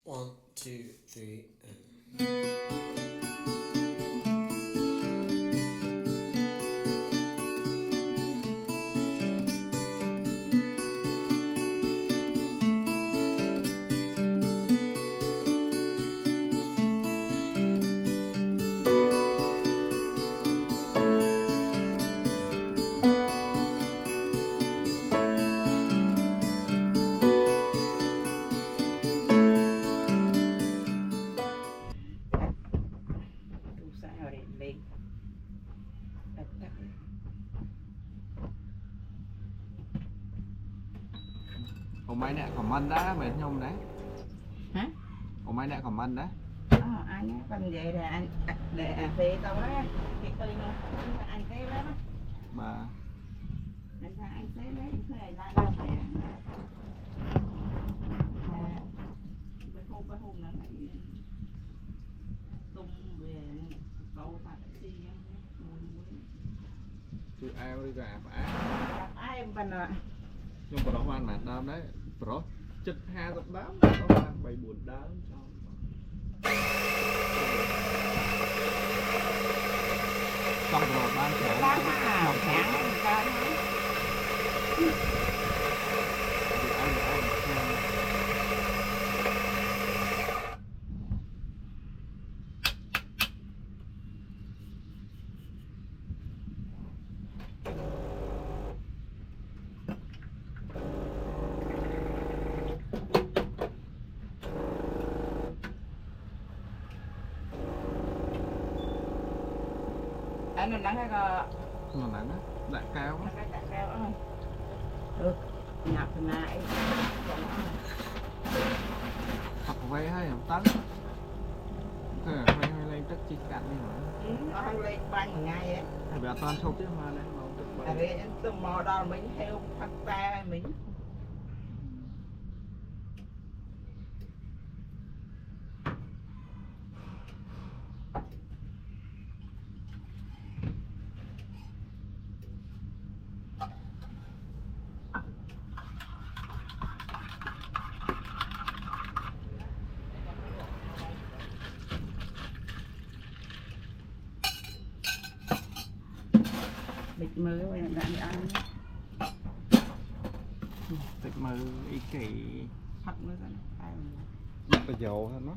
One, two, three, and... Ủa mấy nè comment đó mệt không đấy? Hả? Ủa mấy nè comment đó? Anh á, còn vậy là anh để về tao á, thì tôi nó anh thế đó. Mà Anh thế đấy, thế là đâu phải. Cái hôm nó lại tung về câu thật gì á. tôi ao đi gà phải Ai em bên rồi. nhưng mà đó ăn mà đam đấy pro chất ha tập đám đó ăn bày buồn đám cho xong rồi ban Bán hàng sáng ra anh nó nắng cái nó nắng á đại cao á được nhập lại học vay hay không tấn thế là vay hay lên tất chi cạn đi mà nó lên banh ngay á hay bị toàn sâu tiếp mà lên mà à đấy tôi mò đo mình theo phát ta mình bịt mưa rồi bạn ăn tịch mơ ý kỳ thật nữa rồi đặt cái dầu thôi nó